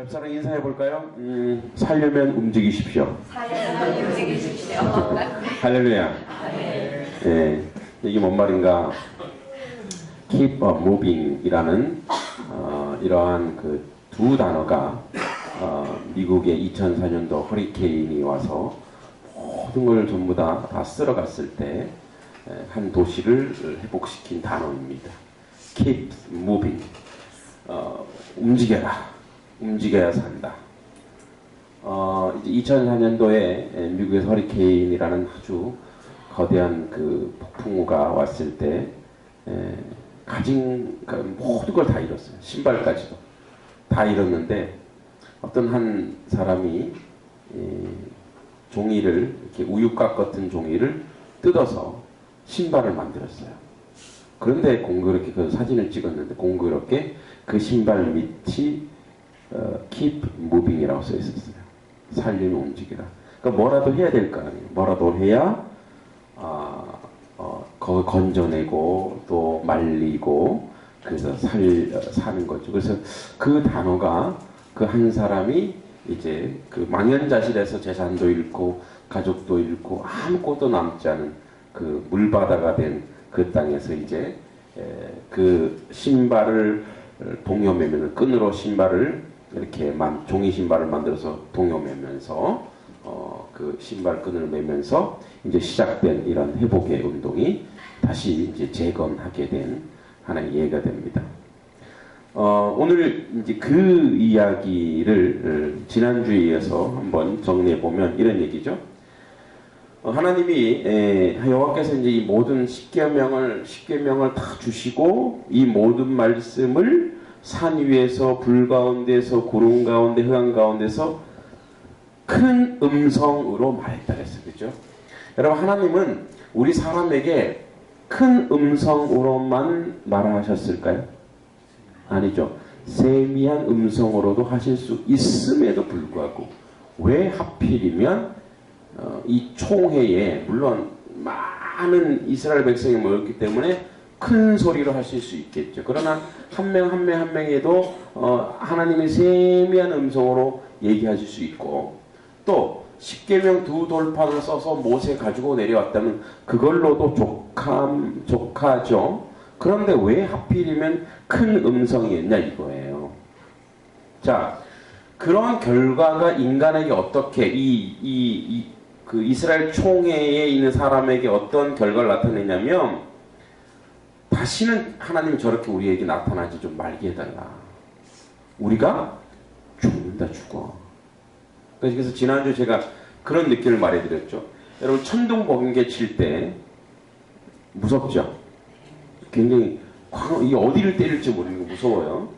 옆 사람 인사해 볼까요? 살려면 움직이십시오. 살려면 움직이십시오. 할렐루야. 네. 이게 뭔 말인가? Keep moving 이라는 이러한 그 두 단어가 미국의 2004년도 허리케인이 와서 모든 걸 전부 다 쓸어갔을 때 한 도시를 회복시킨 단어입니다. Keep moving. 움직여라. 움직여야 산다. 이제 2004년도에 미국에서 허리케인이라는 아주 거대한 그 폭풍우가 왔을 때 가진 모든 걸 다 잃었어요. 신발까지도 다 잃었는데 어떤 한 사람이 종이를 이렇게 우유곽 같은 종이를 뜯어서 신발을 만들었어요. 그런데 공교롭게 그 사진을 찍었는데 공교롭게 그 신발 밑이 Keep Moving이라고 써 있었어요. 살리면 움직이라. 그러니까 뭐라도 해야 될 거 아니에요. 뭐라도 해야 그걸 건져내고 또 말리고 그래서 사는 거죠. 그래서 그 단어가 그 한 사람이 이제 그 망연자실에서 재산도 잃고 가족도 잃고 아무것도 남지 않은 그 물바다가 된 그 땅에서 이제 그 신발을 동여매면 끈으로 신발을 이렇게 종이 신발을 만들어서 동여매면서 그 신발 끈을 매면서 이제 시작된 이런 회복의 운동이 다시 이제 재건하게 된 하나의 예가 됩니다. 오늘 이제 그 이야기를 지난주에 이어서 한번 정리해 보면 이런 얘기죠. 하나님이 여호와께서 이제 이 모든 십계명을 다 주시고 이 모든 말씀을 산 위에서 불 가운데서 구름 가운데 흑암 가운데서 큰 음성으로 말했다 그랬어요. 그죠? 여러분 하나님은 우리 사람에게 큰 음성으로만 말하셨을까요? 아니죠. 세미한 음성으로도 하실 수 있음에도 불구하고 왜 하필이면 이 총회에 물론 많은 이스라엘 백성이 모였기 때문에 큰 소리로 하실 수 있겠죠. 그러나 한 명 한 명에도 하나님의 세미한 음성으로 얘기하실 수 있고 또 십계명 두 돌판을 써서 모세 가지고 내려왔다면 그걸로도 족하죠. 그런데 왜 하필이면 큰 음성이었냐 이거예요. 자, 그러한 결과가 인간에게 어떻게 그 이스라엘 총회에 있는 사람에게 어떤 결과를 나타내냐면 다시는 하나님이 저렇게 우리에게 나타나지 좀 말게 해달라. 우리가 죽는다 죽어. 그래서 지난주에 제가 그런 느낌을 말해드렸죠. 여러분 천둥 번개 칠 때 무섭죠? 굉장히 이게 어디를 때릴지 모르는 거 무서워요.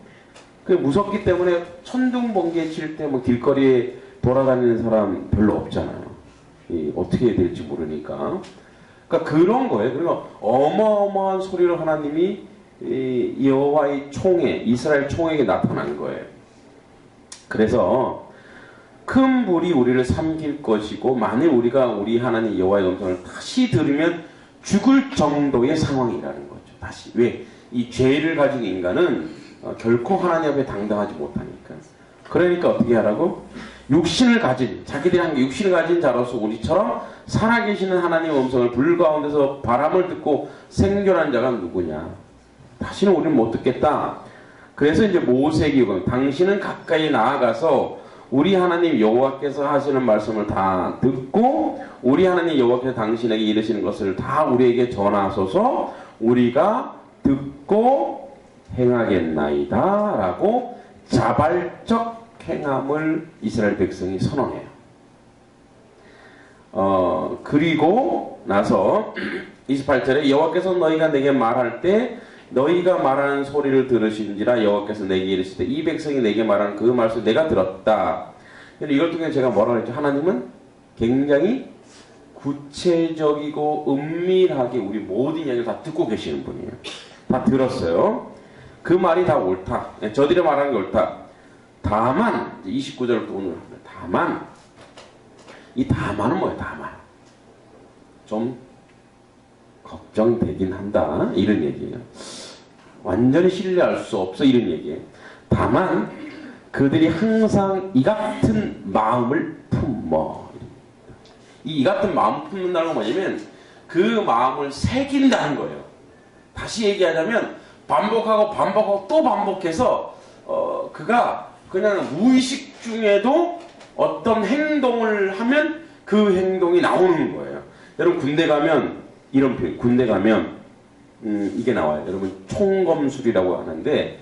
그 무섭기 때문에 천둥 번개 칠 때 뭐 길거리에 돌아다니는 사람 별로 없잖아요. 어떻게 해야 될지 모르니까. 그러니까 그런 거예요. 그리고 어마어마한 소리로 하나님이 여호와의 총회, 이스라엘 총회에게 나타난 거예요. 그래서 큰 불이 우리를 삼킬 것이고 만일 우리가 우리 하나님 여호와의 음성을 다시 들으면 죽을 정도의 상황이라는 거죠. 다시. 왜? 이 죄를 가진 인간은 결코 하나님 앞에 당당하지 못하니까. 그러니까 어떻게 하라고? 자기들이 한 육신을 가진 자로서 우리처럼 살아계시는 하나님의 음성을 불 가운데서 바람을 듣고 생존한 자가 누구냐? 다시는 우리는 못 듣겠다. 그래서 이제 모세기금 당신은 가까이 나아가서 우리 하나님 여호와께서 하시는 말씀을 다 듣고 우리 하나님 여호와께서 당신에게 이르시는 것을 다 우리에게 전하소서 우리가 듣고 행하겠나이다 라고 자발적 행함을 이스라엘 백성이 선언해요. 그리고 나서 28절에 여호와께서 너희가 내게 말할 때 너희가 말하는 소리를 들으신지라 여호와께서 내게 이르시되 이 백성이 내게 말하는 그 말씀을 내가 들었다. 이걸 통해 제가 뭐라고 했죠? 하나님은 굉장히 구체적이고 은밀하게 우리 모든 이야기를 다 듣고 계시는 분이에요. 다 들었어요. 그 말이 다 옳다. 저들이 말하는 게 옳다. 다만 29절부터 오늘 다만 이 다만은 뭐예요? 다만 좀 걱정되긴 한다 이런 얘기예요. 완전히 신뢰할 수 없어 이런 얘기예요. 다만 그들이 항상 이 같은 마음을 품어. 이 같은 마음을 품는다는 건 뭐냐면 그 마음을 새긴다는 거예요. 다시 얘기하자면 반복하고 반복하고 또 반복해서 그가 그냥 무의식 중에도 어떤 행동을 하면 그 행동이 나오는 거예요. 여러분 군대 가면 이런 표현, 군대 가면 이게 나와요. 여러분 총검술이라고 하는데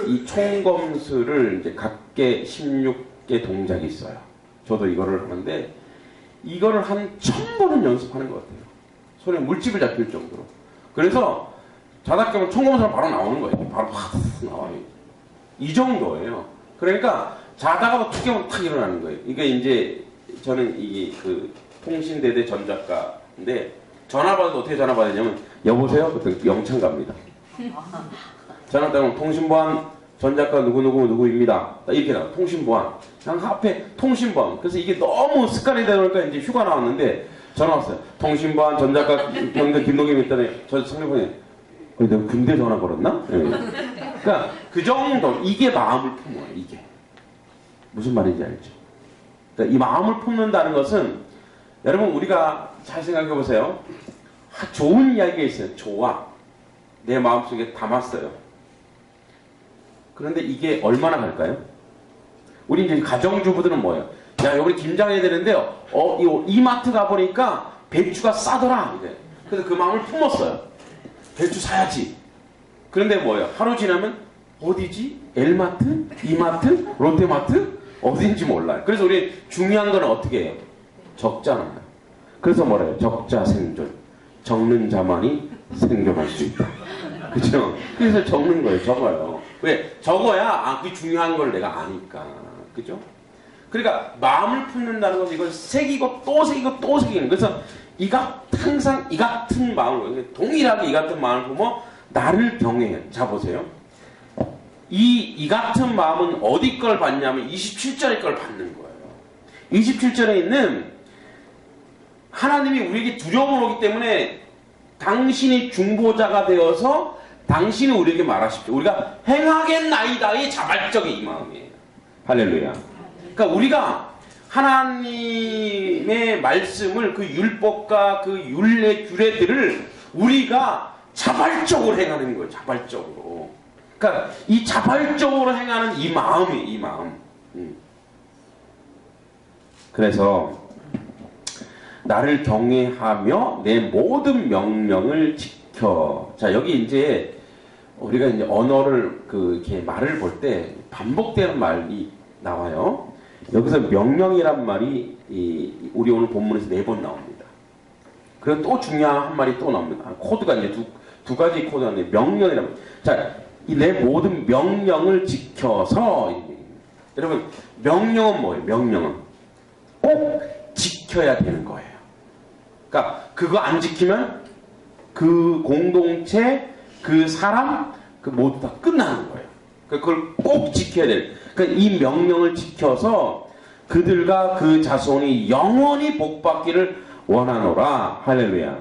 이 총검술을 이제 각계 16개 동작이 있어요. 저도 이거를 하는데 이거를 한 1000번은 연습하는 것 같아요. 손에 물집을 잡힐 정도로. 그래서 자다 깨면 총검술 바로 나오는 거예요. 바로 확 나와요. 이 정도예요. 그러니까 자다가 툭 깨면 탁 일어나는 거예요. 이게 이제 저는 이게 그 통신대대 전작가인데 전화 받아도 어떻게 전화 받았냐면 여보세요? 그때 영창 갑니다. 전화 따면 통신보안 전작가 누구입니다. 이렇게 나와. 통신보안. 그냥 앞에 통신보안. 그래서 이게 너무 습관이 되다 보니까 이제 휴가 나왔는데 전화 왔어요. 통신보안 전작가 경대 김동겸 있다네. 저 상대방이 내가 군대 전화 걸었나? 네. 그러니까 그 정도 이게 마음을 품어요. 이게 무슨 말인지 알죠? 그러니까 이 마음을 품는다는 것은 여러분 우리가 잘 생각해 보세요. 좋은 이야기가 있어요. 좋아. 내 마음속에 담았어요. 그런데 이게 얼마나 갈까요? 우리 이제 가정주부들은 뭐예요? 야, 여기 김장해야 되는데요. 이마트 가보니까 배추가 싸더라. 이래. 그래서 그 마음을 품었어요. 배추 사야지. 그런데 뭐예요? 하루 지나면 어디지? 엘마트? 이마트? 롯데마트? 어딘지 몰라요. 그래서 우리 중요한 건 어떻게 해요? 적잖아요. 그래서 뭐래요? 적자 생존. 적는 자만이 생존할 수 있다. 그죠? 그래서 적는 거예요. 적어요. 왜? 적어야 그게 중요한 걸 내가 아니까. 그죠? 그러니까 마음을 품는다는 것은 이걸 새기고 또 새기고 또 새기는. 그래서 항상 이 같은 마음을 동일하게 이 같은 마음을 품어 나를 경외해요. 자 보세요. 이 같은 마음은 어디 걸 받냐면 27절의 걸 받는 거예요. 27절에 있는 하나님이 우리에게 두려움을 오기 때문에 당신이 중보자가 되어서 당신이 우리에게 말하십시오. 우리가 행하겠나이다의 자발적인 이 마음이에요. 할렐루야. 그러니까 우리가 하나님의 말씀을 그 율법과 그 율례 규례들을 우리가 자발적으로 행하는 거예요. 자발적으로. 그러니까 이 자발적으로 행하는 이 마음이 이 마음. 그래서 나를 경외하며 내 모든 명령을 지켜. 자, 여기 이제 우리가 이제 언어를 이렇게 말을 볼 때 반복되는 말이 나와요. 여기서 명령이란 말이 우리 오늘 본문에서 4번 나옵니다. 그리고 또 중요한 한 말이 또 나옵니다. 코드가 이제 두 가지 코드가 있는데 명령이란 말. 자, 이 내 모든 명령을 지켜서 여러분 명령은 뭐예요? 명령은 꼭 지켜야 되는 거예요. 그러니까 그거 안 지키면 그 공동체, 그 사람, 그 모두 다 끝나는 거예요. 그걸 꼭 지켜야 될. 그러니까 이 명령을 지켜서 그들과 그 자손이 영원히 복받기를 원하노라. 할렐루야.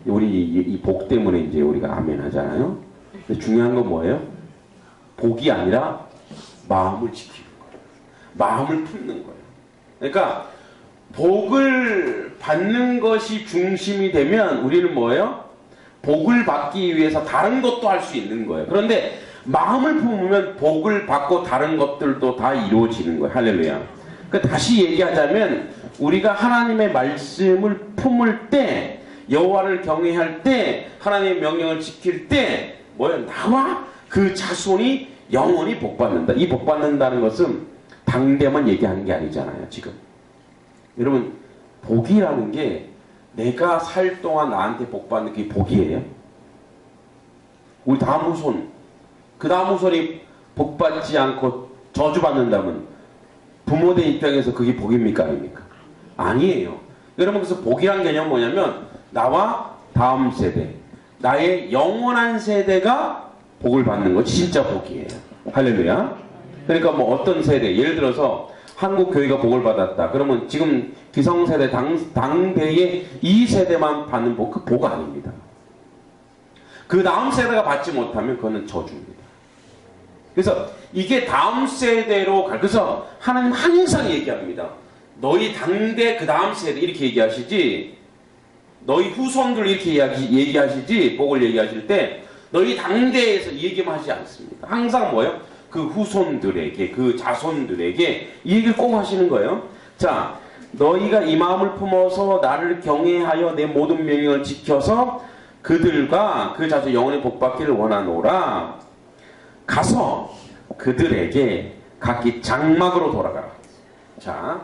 우리 이 복 때문에 이제 우리가 아멘 하잖아요. 근데 중요한 건 뭐예요? 복이 아니라 마음을 지키는 거예요. 마음을 품는 거예요. 그러니까 복을 받는 것이 중심이 되면 우리는 뭐예요? 복을 받기 위해서 다른 것도 할 수 있는 거예요. 그런데 마음을 품으면 복을 받고 다른 것들도 다 이루어지는 거예요. 할렐루야. 그러니까 다시 얘기하자면 우리가 하나님의 말씀을 품을 때, 여호와를 경외할 때, 하나님의 명령을 지킬 때 뭐예요? 나와 그 자손이 영원히 복받는다. 이 복받는다는 것은 당대만 얘기하는 게 아니잖아요. 지금 여러분 복이라는 게 내가 살 동안 나한테 복받는 게 복이에요? 우리 다음 후손, 그 다음 후손이 복받지 않고 저주받는다면 부모들 입장에서 그게 복입니까? 아닙니까? 아니에요. 여러분 그래서 복이란 개념은 뭐냐면 나와 다음 세대, 나의 영원한 세대가 복을 받는 거 진짜 복이에요. 할렐루야. 그러니까 뭐 어떤 세대, 예를 들어서 한국 교회가 복을 받았다. 그러면 지금 기성세대 당대의 이 세대만 받는 복, 그 복 아닙니다. 그 다음 세대가 받지 못하면 그거는 저주입니다. 그래서 이게 다음 세대로 그래서 하나님 항상 얘기합니다. 너희 당대 그 다음 세대 이렇게 얘기하시지, 너희 후손들 이렇게 얘기하시지, 복을 얘기하실 때 너희 당대에서 이 얘기만 하지 않습니다. 항상 뭐예요? 그 후손들에게, 그 자손들에게 이 얘기를 꼭 하시는 거예요. 자, 너희가 이 마음을 품어서 나를 경외하여 내 모든 명령을 지켜서 그들과 그 자손 영원히 복받기를 원하노라. 가서 그들에게 각기 장막으로 돌아가라. 자,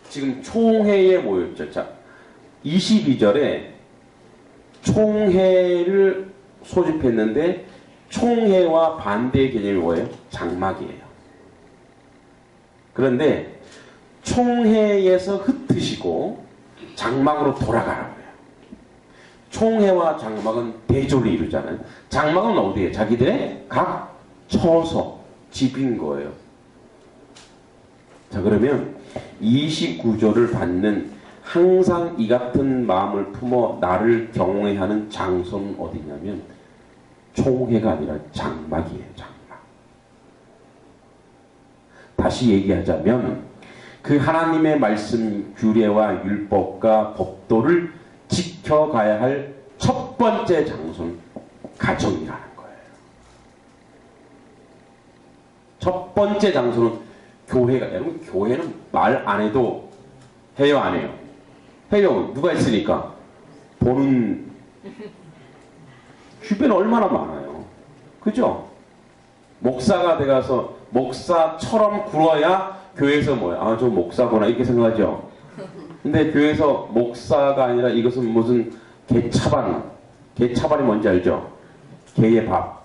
지금 총회에 모였죠. 자, 22절에 총회를 소집했는데 총회와 반대의 개념이 뭐예요? 장막이에요. 그런데 총회에서 흩으시고 장막으로 돌아가라고 해요. 총회와 장막은 대조를 이루잖아요. 장막은 어디에? 자기들의 각 처소, 집인 거예요. 자, 그러면 29조를 받는 항상 이 같은 마음을 품어 나를 경외하는 장소는 어디냐면 총회가 아니라 장막이에요. 장막. 다시 얘기하자면 그 하나님의 말씀 규례와 율법과 법도를 지켜가야 할 첫 번째 장소는 가정이라는 거예요. 첫 번째 장소는 교회가. 여러분, 교회는 말 안 해도 해요, 안 해요? 해요. 누가 있으니까? 보는 주변에 얼마나 많아요. 그죠? 목사가 돼가서 목사처럼 굴어야 교회에서 뭐야? 아, 저 목사구나 이렇게 생각하죠. 근데 교회에서 목사가 아니라 이것은 무슨 개차반이 뭔지 알죠? 개의 밥.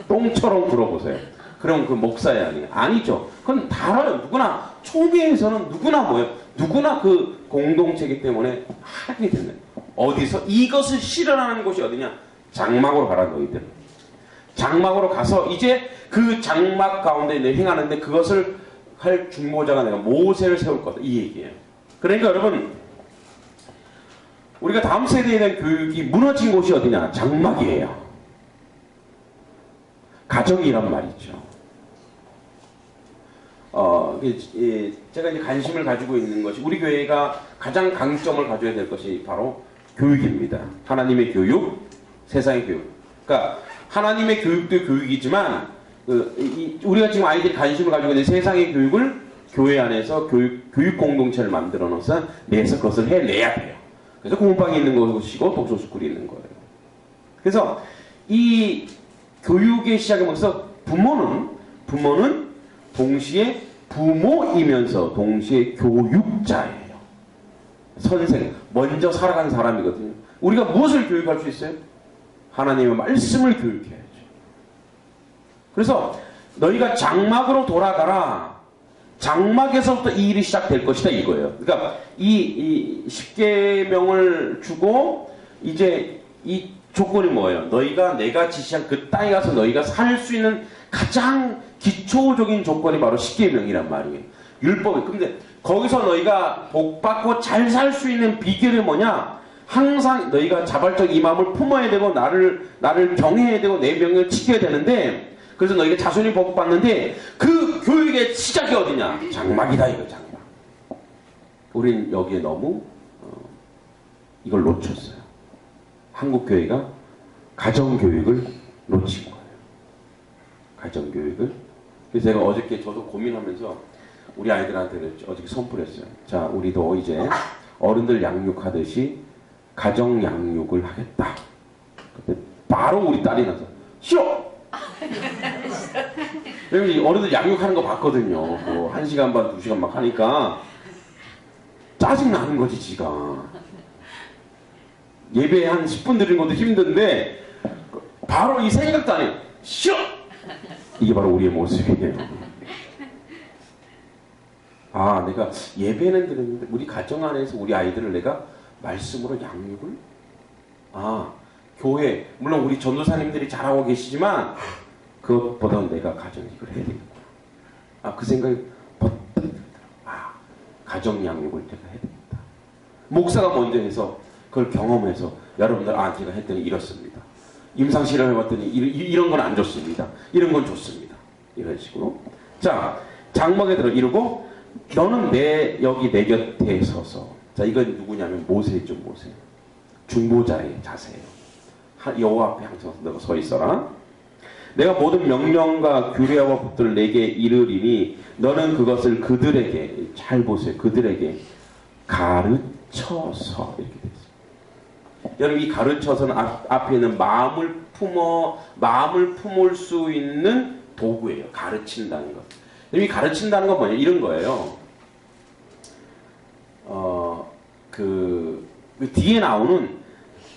똥처럼 굴어보세요. 그럼 그 목사야 아니에요? 아니죠. 그건 다 알아요. 누구나 총회에서는 누구나 뭐예요? 누구나 그 공동체이기 때문에 하게 되는. 어디서 이것을 실현하는 곳이 어디냐? 장막으로 가라 너희들. 장막으로 가서 이제 그 장막 가운데 행하는데 그것을 할 중보자가 내가 모세를 세울 거다 이 얘기예요. 그러니까 여러분, 우리가 다음 세대에 대한 교육이 무너진 곳이 어디냐? 장막이에요. 가정이란 말이죠. 제가 이제 관심을 가지고 있는 것이 우리 교회가 가장 강점을 가져야 될 것이 바로 교육입니다. 하나님의 교육, 세상의 교육. 그러니까 하나님의 교육도 교육이지만 우리가 지금 아이들이 관심을 가지고 있는 세상의 교육을 교회 안에서 교육 공동체를 만들어 놓아서 내서 그것을 해내야 돼요. 그래서 공부방이 있는 것이고 독서스쿨이 있는 거예요. 그래서 이 교육의 시작에 먼저 부모는 동시에 부모이면서 동시에 교육자예요. 선생, 먼저 살아간 사람이거든요. 우리가 무엇을 교육할 수 있어요? 하나님의 말씀을 교육해야죠. 그래서 너희가 장막으로 돌아가라. 장막에서부터 이 일이 시작될 것이다 이거예요. 그러니까 이 10계명을 주고 이제 이 조건이 뭐예요? 너희가 내가 지시한 그 땅에 가서 너희가 살 수 있는 가장 기초적인 조건이 바로 10계명이란 말이에요. 율법이. 근데 거기서 너희가 복받고 잘 살 수 있는 비결이 뭐냐? 항상 너희가 자발적 이 마음을 품어야 되고 나를 경외해야 되고 내 명령을 지켜야 되는데, 그래서 너희가 자손이 복받는데 그 교육의 시작이 어디냐? 장막이다 이거. 장막. 우린 여기에 너무 이걸 놓쳤어요. 한국 교회가 가정교육을 놓친 거예요. 가정교육을. 그래서 제가 어저께 저도 고민하면서 우리 아이들한테 어저께 선포했어요. 자, 우리도 이제 어른들 양육하듯이 가정 양육을 하겠다. 근데 바로 우리 딸이 나서 싫어! 왜냐면 어른들 양육하는 거 봤거든요. 뭐 1시간 반, 2시간 막 하니까 짜증나는 거지 지가. 예배 한 10분 드리는 것도 힘든데 바로 이 생각도 안 해요. 싫어! 이게 바로 우리의 모습이에요. 아, 내가 예배는 드렸는데 우리 가정 안에서 우리 아이들을 내가 말씀으로 양육을? 아, 교회, 물론 우리 전도사님들이 잘하고 계시지만 그것보다는 내가 가정 이걸 해야 되겠구나. 아, 그 생각이 버뜩 들더라. 아, 가정 양육을 내가 해야 되겠다. 목사가 먼저 해서 그걸 경험해서 여러분들, 아, 제가 했더니 이렇습니다. 임상실험 해봤더니 이런 건 안 좋습니다. 이런 건 좋습니다. 이런 식으로. 자, 장막에 들어 이러고 너는 여기 내 곁에 서서. 자, 이건 누구냐면 모세죠, 모세. 중보자의 자세예요. 여호와 앞에 항상 너가 서 있어라. 내가 모든 명령과 규례와 법들을 내게 이르리니 너는 그것을 그들에게, 잘 보세요, 그들에게 가르쳐서. 이렇게 됐어요. 여러분, 이 가르쳐서는 앞에 있는 마음을 품을 수 있는 도구예요. 가르친다는 것. 이 가르친다는 건 뭐냐, 이런 거예요. 그 뒤에 나오는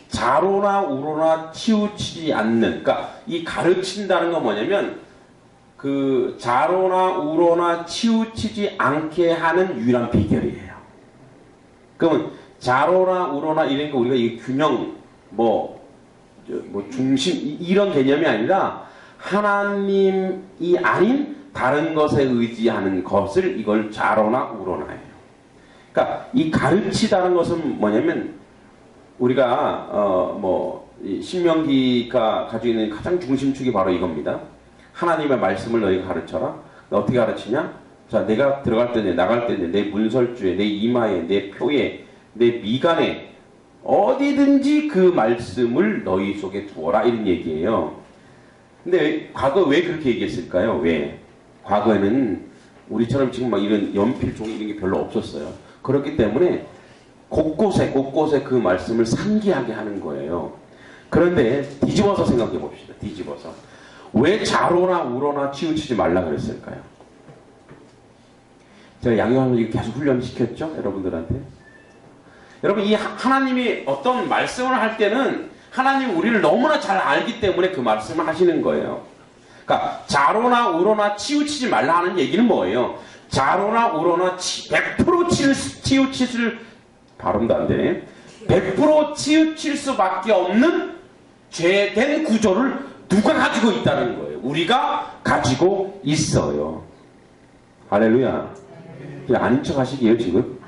자로나 우로나 치우치지 않는, 그러니까 이 가르친다는 건 뭐냐면 그 자로나 우로나 치우치지 않게 하는 유일한 비결이에요. 그러면 자로나 우로나 이런 거 우리가 이 균형 중심 이런 개념이 아니라 하나님이 아닌 다른 것에 의지하는 것을 이걸 자로나 우로나예요. 그러니까 이 가르치다는 것은 뭐냐면 우리가 신명기가 가지고 있는 가장 중심축이 바로 이겁니다. 하나님의 말씀을 너희가 가르쳐라. 어떻게 가르치냐? 자, 내가 들어갈 때내 나갈 때내 내 문설주에 내 이마에 내 표에 내 미간에 어디든지 그 말씀을 너희 속에 두어라, 이런 얘기예요. 근데 과거 왜 그렇게 얘기했을까요? 왜? 과거에는 우리처럼 지금 막 이런 연필 종이 이런 게 별로 없었어요. 그렇기 때문에 곳곳에 그 말씀을 상기하게 하는 거예요. 그런데 뒤집어서 생각해 봅시다. 뒤집어서. 왜 자로나 우로나 치우치지 말라 그랬을까요? 제가 양육하면서 계속 훈련시켰죠? 여러분들한테. 여러분, 이 하나님이 어떤 말씀을 할 때는 하나님이 우리를 너무나 잘 알기 때문에 그 말씀을 하시는 거예요. 그러니까 자로나 우로나 치우치지 말라 하는 얘기는 뭐예요? 자로나 우로나 100% 치우칠 발음도 안 되네. 100% 치우칠 수밖에 없는 죄된 구조를 누가 가지고 있다는 거예요? 우리가 가지고 있어요. 할렐루야. 아닌 척 하시기에요, 지금?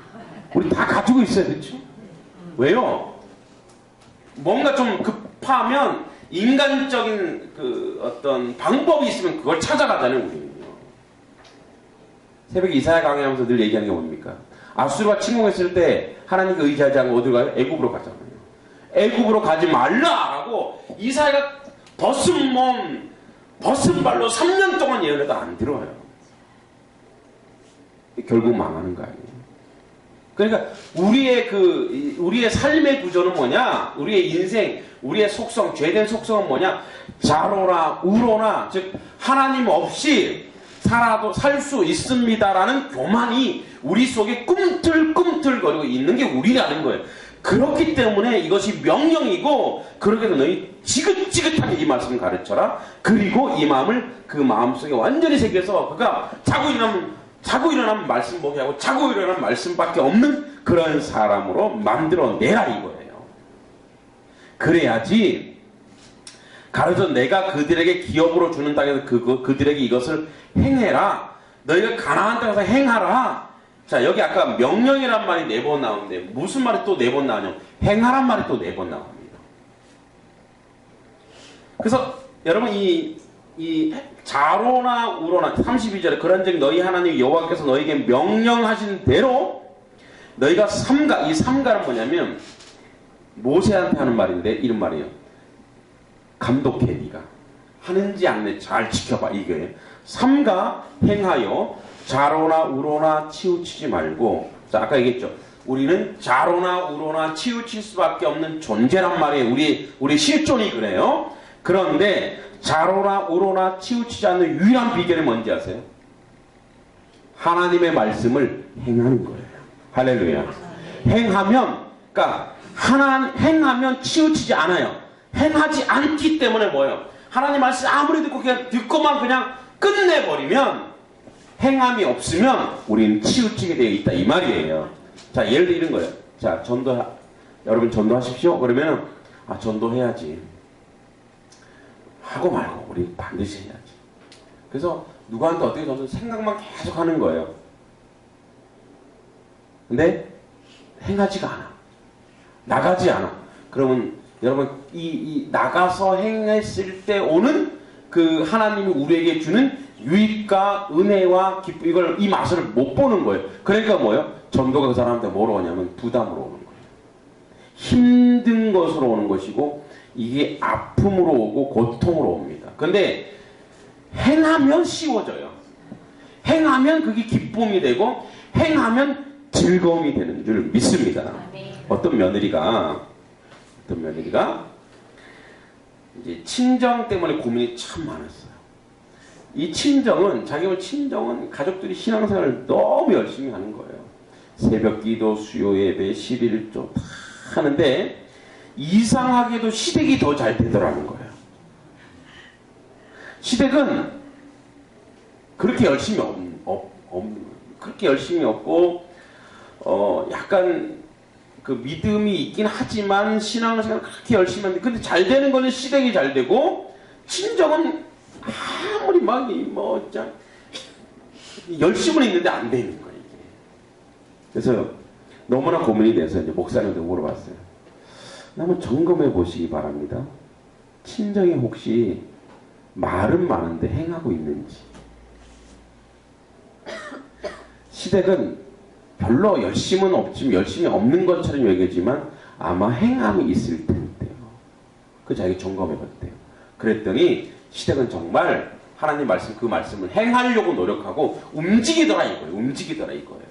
우리 다 가지고 있어요, 그렇죠? 왜요? 뭔가 좀 급하면 인간적인 그 어떤 방법이 있으면 그걸 찾아가잖아요, 우리는요. 새벽에 이사야 강의하면서 늘 얘기하는 게 뭡니까? 아수르가 침공했을 때 하나님께 의지하지 않고 어디로 가요? 애굽으로 가잖아요. 애굽으로 가지 말라라고 이사야가 벗은 발로 3년 동안 예언해도 안 들어와요. 결국 망하는 거 아니에요. 그러니까 우리의 삶의 구조는 뭐냐? 우리의 인생, 우리의 속성, 죄된 속성은 뭐냐? 자로나 우로나, 즉 하나님 없이 살아도 살 수 있습니다라는 교만이 우리 속에 꿈틀꿈틀거리고 있는 게 우리라는 거예요. 그렇기 때문에 이것이 명령이고, 그렇게 해서 너희 지긋지긋하게 이 말씀을 가르쳐라. 그리고 이 마음을 그 마음속에 완전히 새겨서, 그러니까 자고 일어나면 말씀 보게 하고 자고 일어나면 말씀밖에 없는 그런 사람으로 만들어내라 이거예요. 그래야지 가르쳐 내가 그들에게 기업으로 주는 땅에서 그들에게 이것을 행해라. 너희가 가나안 땅에서 행하라. 자, 여기 아까 명령이란 말이 4번 나오는데 무슨 말이 또 4번 나오냐? 행하란 말이 또 4번 나옵니다. 그래서 여러분 이 자로나 우로나 32절에 그런즉 너희 하나님 여호와께서 너희에게 명령하신 대로 너희가 이 삼가는 뭐냐면 모세한테 하는 말인데 이런 말이에요. 감독해. 네가 하는지 안 하는지 잘 지켜봐. 이게 삼가 행하여 자로나 우로나 치우치지 말고. 자, 아까 얘기했죠. 우리는 자로나 우로나 치우칠 수밖에 없는 존재란 말이에요. 우리 실존이 그래요. 그런데 자로나 우로나 치우치지 않는 유일한 비결이 뭔지 아세요? 하나님의 말씀을 행하는 거예요. 할렐루야. 그러니까 행하면 치우치지 않아요. 행하지 않기 때문에 뭐예요? 하나님 말씀 아무리 듣고만 그냥 끝내버리면, 행함이 없으면 우리는 치우치게 되어 있다 이 말이에요. 자, 예를 들어 이런 거예요. 자, 여러분 전도하십시오. 그러면 전도해야지 하고 말고 우리 반드시 해야지. 그래서 누구한테 어떻게 전도 생각만 계속 하는 거예요. 근데 행하지가 않아. 나가지 않아. 그러면 여러분 이 나가서 행했을 때 오는 그 하나님이 우리에게 주는 유익과 은혜와 기쁨 이걸 이 맛을 못 보는 거예요. 그러니까 뭐예요? 전도가 그 사람한테 뭐로 오냐면 부담으로 오는 거예요. 힘든 것으로 오는 것이고 이게 아픔으로 오고 고통으로 옵니다. 근데 행하면 쉬워져요. 행하면 그게 기쁨이 되고 행하면 즐거움이 되는 줄 믿습니다. 어떤 며느리가 이제 친정 때문에 고민이 참 많았어요. 이 친정은 가족들이 신앙생활을 너무 열심히 하는 거예요. 새벽기도, 수요예배, 11조 다 하는데 이상하게도 시댁이 더 잘 되더라는 거예요. 시댁은 그렇게 열심히 그렇게 열심히 없고 약간 그 믿음이 있긴 하지만 신앙생활 그렇게 열심히 하는데 근데 잘 되는 거는 시댁이 잘 되고 친정은 아무리 막 열심은 있는데 안 되는 거예요. 이게. 그래서 너무나 고민이 돼서 이제 목사님한테 물어봤어요. 한번 점검해 보시기 바랍니다. 친정이 혹시 말은 많은데 행하고 있는지. 시댁은 별로 열심은 없지만 열심히 없는 것처럼 여기지만 아마 행함이 있을 텐데요. 그 자기 점검해 봤대요. 그랬더니 시댁은 정말 하나님 말씀 그 말씀을 행하려고 노력하고 움직이더라 이거예요. 움직이더라 이거예요.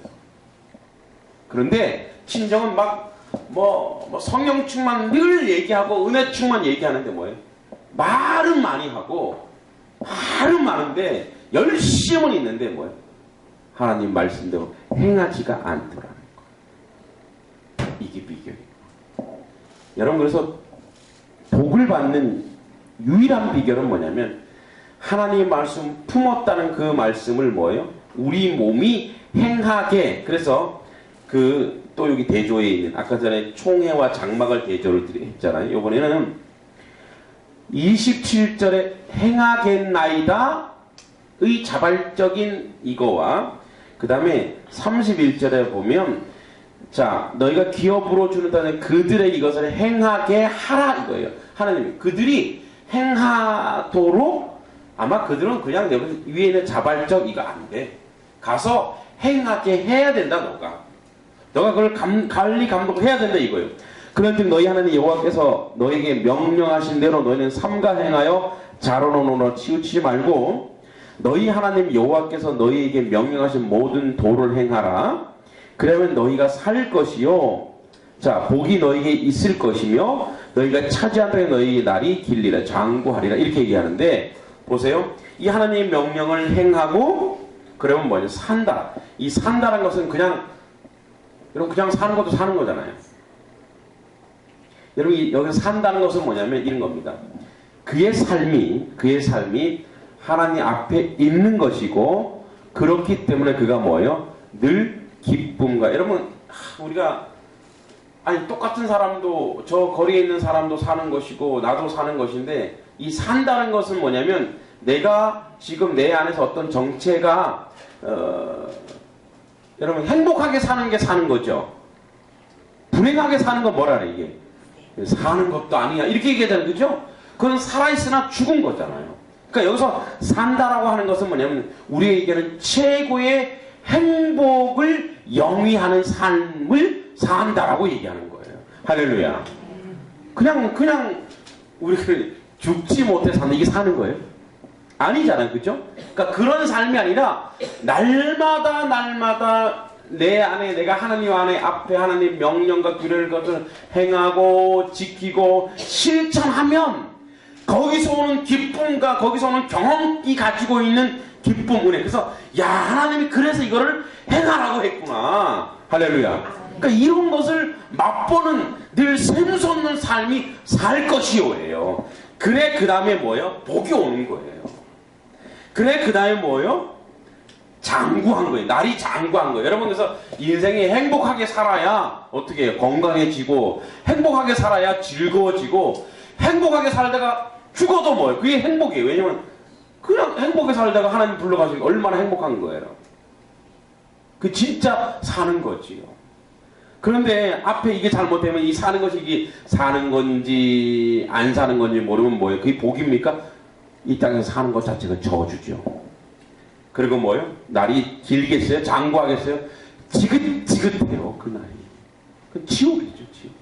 그런데 친정은 막 성령 충만 늘 얘기하고 은혜 충만 얘기하는데 뭐예요? 말은 많이 하고 말은 많은데 열심은 있는데 뭐예요? 하나님 말씀대로 행하지가 않더라는 거예요. 이게 비결이에요. 여러분 그래서 복을 받는 유일한 비결은 뭐냐면 하나님의 말씀 품었다는 그 말씀을 뭐예요? 우리 몸이 행하게. 그래서 또 여기 대조에 있는 아까 전에 총회와 장막을 대조를 했잖아요. 이번에는 27절에 행하겠나이다 의 자발적인 이거와 그 다음에 31절에 보면 자 너희가 기업으로 주는다는 그들의 이것을 행하게 하라 이거예요. 하나님이 그들이 행하도록 아마 그들은 그냥 내 위에 있는 자발적 이거 안 돼. 가서 행하게 해야 된다 너가 그걸 관리 감독해야 된다 이거예요. 그런즉 너희 하나님 여호와께서 너에게 명령하신 대로 너희는 삼가 행하여 자로노노로 치우치지 말고 너희 하나님 여호와께서 너희에게 명령하신 모든 도를 행하라. 그러면 너희가 살 것이요. 자 복이 너희에게 있을 것이며 너희가 차지하는 너희의 날이 길리라 장구하리라 이렇게 얘기하는데 보세요. 이 하나님의 명령을 행하고 그러면 뭐냐 산다. 이 산다는 것은 여러분 그냥 사는 것도 사는 거잖아요. 여러분 여기서 산다는 것은 뭐냐면 이런 겁니다. 그의 삶이 하나님 앞에 있는 것이고 그렇기 때문에 그가 뭐예요? 늘 기쁨과 여러분 우리가 똑같은 사람도 저 거리에 있는 사람도 사는 것이고 나도 사는 것인데 이 산다는 것은 뭐냐면 내가 지금 내 안에서 어떤 정체가 여러분 행복하게 사는 게 사는 거죠. 불행하게 사는 건 뭐라 그래 이게 사는 것도 아니야 이렇게 얘기하잖아요. 그죠? 그건 살아있으나 죽은 거잖아요. 그러니까 여기서 산다라고 하는 것은 뭐냐면 우리에게는 최고의 행복을 영위하는 삶을 산다라고 얘기하는 거예요. 할렐루야. 그냥 우리가 죽지 못해 사는 이게 사는 거예요? 아니잖아요. 그죠? 그러니까 그런 삶이 아니라 날마다 내 안에 내가 하나님 안에 앞에 하나님 명령과 규례를 것을 행하고 지키고 실천하면 거기서 오는 기쁨과 거기서 오는 경험이 가지고 있는 기쁨 은혜. 그래서 야 하나님이 그래서 이거를 행하라고 했구나. 할렐루야. 그러니까 이런 것을 맛보는 늘 샘솟는 삶이 살 것이요예요. 그래 그 다음에 뭐예요? 복이 오는 거예요. 그래 그 다음에 뭐예요? 장구한 거예요. 날이 장구한 거예요. 여러분 그래서 인생이 행복하게 살아야 어떻게 해요? 건강해지고 행복하게 살아야 즐거워지고 행복하게 살다가 죽어도 뭐예요? 그게 행복이에요. 왜냐면 그냥 행복하게 살다가 하나님 불러가시고 얼마나 행복한 거예요. 그 진짜 사는 거지요. 그런데 앞에 이게 잘못되면 이 사는 것이 이게 사는 건지 안 사는 건지 모르면 뭐예요? 그게 복입니까? 이 땅에서 사는 것 자체가 저주죠. 그리고 뭐예요? 날이 길겠어요? 장구하겠어요? 지긋지긋해요. 그 날이. 그 지옥이죠, 지옥.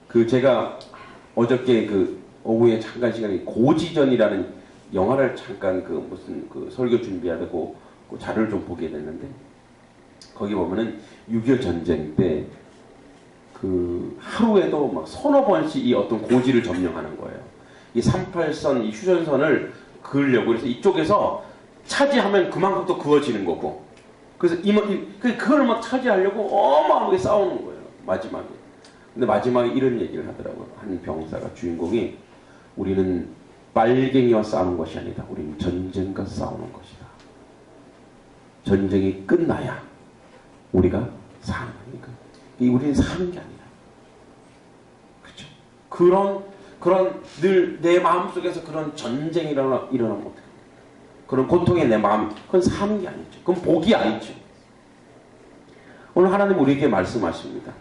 그 제가 어저께 그 오후에 잠깐 시간에 고지전이라는 영화를 잠깐 그 무슨 그 설교 준비하고 그 자료를 좀 보게 됐는데 거기 보면은 6.25 전쟁 때 그 하루에도 막 서너 번씩 이 어떤 고지를 점령하는 거예요. 이 38선, 이 휴전선을 그으려고 그래서 이쪽에서 차지하면 그만큼 또 그어지는 거고. 그래서 그걸 막 차지하려고 어마어마하게 싸우는 거예요. 마지막에. 근데 마지막에 이런 얘기를 하더라고요. 한 병사가 주인공이 우리는 빨갱이와 싸우는 것이 아니다. 우리는 전쟁과 싸우는 것이다. 전쟁이 끝나야 우리가 사는 거니까. 우리는 사는 게 아니라. 그렇죠? 그런 늘 내 마음속에서 그런 전쟁이 일어나면 어떡해? 그런 고통의 내 마음, 그건 사는 게 아니죠. 그건 복이 아니죠. 오늘 하나님 우리에게 말씀하십니다.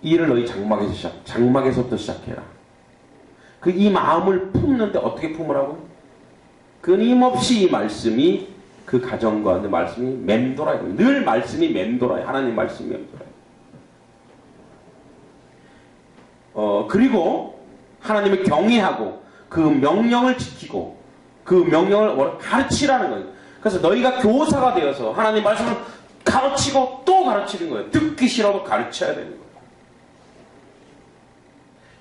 이 일을 너희 장막에서부터 시작해라. 이 마음을 품는데 어떻게 품으라고? 끊임없이 이 말씀이 그 가정과 내 말씀이 맴돌아요. 늘 말씀이 맴돌아요. 하나님 말씀이 맴돌아요. 그리고 하나님을 경외하고 그 명령을 지키고 그 명령을 가르치라는 거예요. 그래서 너희가 교사가 되어서 하나님 말씀을 가르치고 또 가르치는 거예요. 듣기 싫어도 가르쳐야 되는 거예요.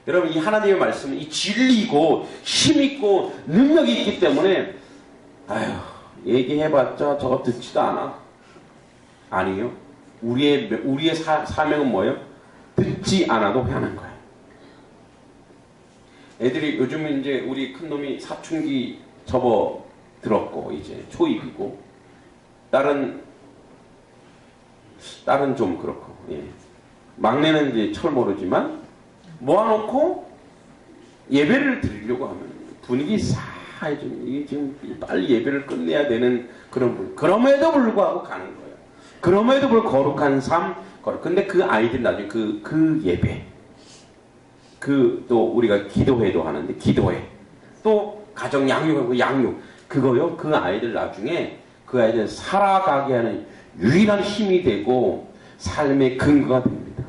여러분 이 하나님의 말씀은 이 진리이고 힘있고 능력이 있기 때문에 아휴 얘기해봤자 저거 듣지도 않아. 아니요. 우리의 사명은 뭐예요? 듣지 않아도 하는 거예요. 애들이 요즘은 이제 우리 큰놈이 사춘기 접어 들었고 이제 초입이고 딸은 좀 그렇고 예. 막내는 이제 철 모르지만 모아놓고 예배를 드리려고 하면 분위기 싸해져. 이게 지금 빨리 예배를 끝내야 되는 그런 분. 그럼에도 불구하고 가는 거예요. 그럼에도 불구하고 거룩한 삶. 근데 그 아이들 나중에 그 예배. 또 우리가 기도회도 하는데 기도회. 또 가정 양육하고 양육. 그거요. 그 아이들 나중에 그 아이들 살아가게 하는 유일한 힘이 되고 삶의 근거가 됩니다.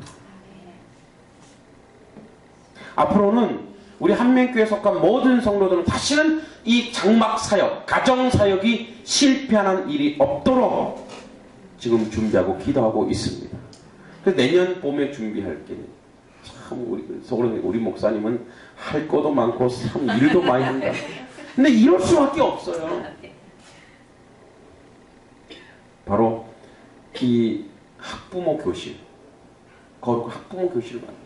앞으로는 우리 한명교회에 속한 모든 성도들은 다시는 이 장막사역, 가정사역이 실패하는 일이 없도록 지금 준비하고 기도하고 있습니다. 그래서 내년 봄에 준비할 게 참 우리 목사님은 할 것도 많고 참 일도 많이 한다. 근데 이럴 수밖에 없어요. 바로 이 학부모 교실, 학부모 교실을 만들어요.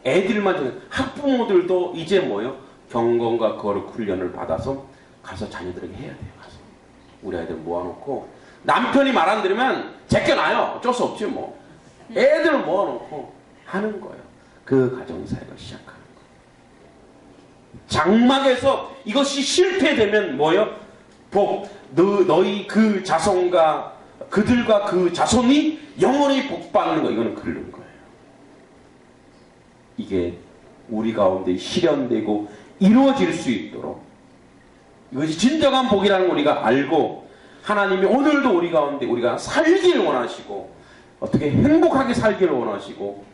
애들만 학부모들도 이제 뭐요? 경건과 거룩 훈련을 받아서 가서 자녀들에게 해야 돼요. 가서 우리 아이들 모아놓고 남편이 말 안 들으면 제껴놔요. 어쩔 수 없지 뭐. 애들 모아놓고 하는 거예요. 그 가정사역을 시작하는 거예요. 장막에서 이것이 실패되면 뭐요? 너희 그 자손과 그들과 그 자손이 영원히 복받는 거. 이거는 그런 거예요. 이게 우리 가운데 실현되고 이루어질 수 있도록 이것이 진정한 복이라는 걸 우리가 알고 하나님이 오늘도 우리 가운데 우리가 살기를 원하시고 어떻게 행복하게 살기를 원하시고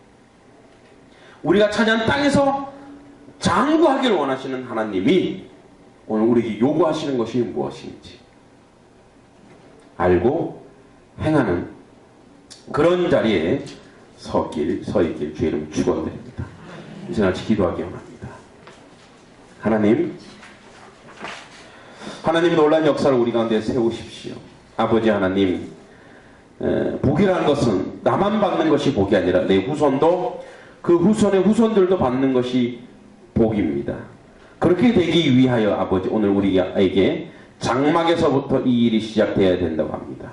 우리가 차지한 땅에서 장구하기를 원하시는 하나님이 오늘 우리에게 요구하시는 것이 무엇인지 알고 행하는 그런 자리에 서 있길 주의 이름 축원드립니다. 이제 같이 기도하기 원합니다. 하나님 놀라운 역사를 우리 가운데 세우십시오. 아버지 하나님, 복이라는 것은 나만 받는 것이 복이 아니라 내 후손도 그 후손의 후손들도 받는 것이 복입니다. 그렇게 되기 위하여 아버지 오늘 우리에게 장막에서부터 이 일이 시작되어야 된다고 합니다.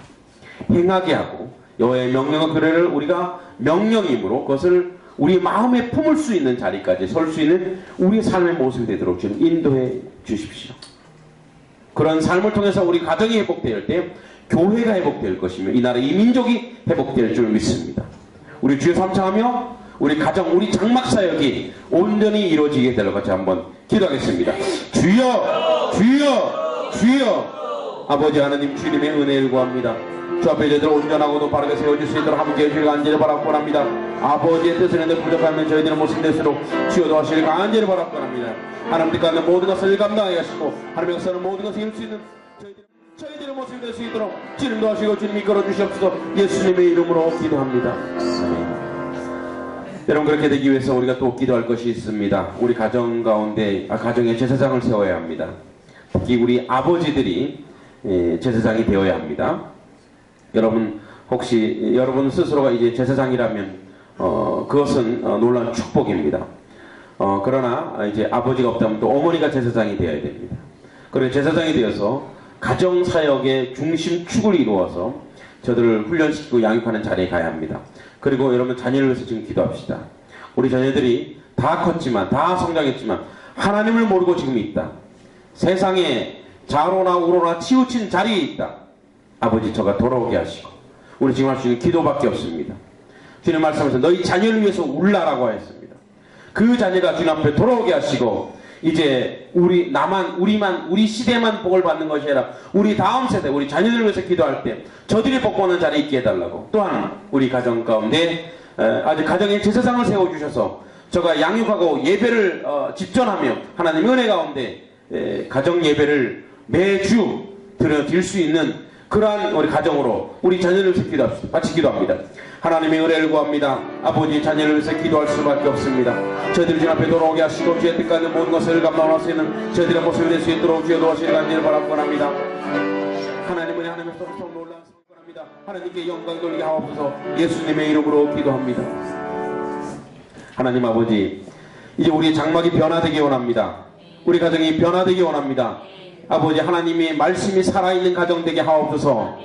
행하게 하고 여호와의 명령과 규례를 우리가 명령이므로 그것을 우리 마음에 품을 수 있는 자리까지 설 수 있는 우리의 삶의 모습이 되도록 좀 인도해 주십시오. 그런 삶을 통해서 우리 가정이 회복될 때 교회가 회복될 것이며 이 나라 이 민족이 회복될 줄 믿습니다. 우리 주여 삼창하며 우리 가정, 우리 장막 사역이 온전히 이루어지게 될 것을 한번 기도하겠습니다. 주여, 주여, 주여. 아버지 하나님 주님의 은혜를 구합니다. 주 앞에 저희들 온전하고도 바르게 세워줄 수 있도록 함께 해주시길 간절히 바라고 합니다. 아버지의 뜻을 했는데 부족하면 저희들은 못쓴 뜻으로 치유도 하시길 간절히 바라고 합니다. 하나님 뜻과 하는 모든 것을 감당하게 하시고 하나님의 역사는 모든 것을 이룰 수 있는 저희들의 모습이 될 수 있도록 지름도 하시고 주님 이끌어 주시옵소서. 예수님의 이름으로 기도합니다. 아멘. 여러분, 그렇게 되기 위해서 우리가 또 기도할 것이 있습니다. 우리 가정 가운데 가정의 제사장을 세워야 합니다. 특히 우리 아버지들이 제사장이 되어야 합니다. 여러분, 혹시 여러분 스스로가 이제 제사장이라면 그것은 놀라운 축복입니다. 그러나 이제 아버지가 없다면 또 어머니가 제사장이 되어야 됩니다. 그리고 제사장이 되어서 가정 사역의 중심축을 이루어서 저들을 훈련시키고 양육하는 자리에 가야 합니다. 그리고 여러분, 자녀를 위해서 지금 기도합시다. 우리 자녀들이 다 컸지만, 다 성장했지만 하나님을 모르고 지금 있다. 세상에 자로나 우로나 치우친 자리에 있다. 아버지, 저가 돌아오게 하시고, 우리 지금 할 수 있는 기도밖에 없습니다. 주님 말씀하셔서 너희 자녀를 위해서 울라라고 하였습니다. 그 자녀가 주님 앞에 돌아오게 하시고, 이제 우리 시대만 복을 받는 것이 아니라 우리 다음 세대, 우리 자녀들을 위해서 기도할 때 저들이 복 받는 자리에 있게 해달라고. 또한 우리 가정 가운데 아주 가정의 제사장을 세워주셔서 저가 양육하고 예배를 집전하며 하나님 은혜 가운데 가정 예배를 매주 드릴 수 있는 그러한 우리 가정으로 우리 자녀를 위해서 기도합시다. 같이 기도합니다. 하나님의 은혜를 구합니다. 아버지, 자녀를 위해서 기도할 수밖에 없습니다. 저희들 주님 앞에 돌아오게 하시고 주의 뜻까지 모든 것을 감당할 수 있는 저희들의 모습이 될 수 있도록 주여 도와주시길 간절히 바라고 합니다. 하나님은 하나님의 소리처럼 놀라운 성권합니다. 하나님께 영광 돌리게 하옵소서. 예수님의 이름으로 기도합니다. 하나님 아버지, 이제 우리의 장막이 변화되기 원합니다. 우리 가정이 변화되기 원합니다. 아버지, 하나님의 말씀이 살아있는 가정 되게 하옵소서.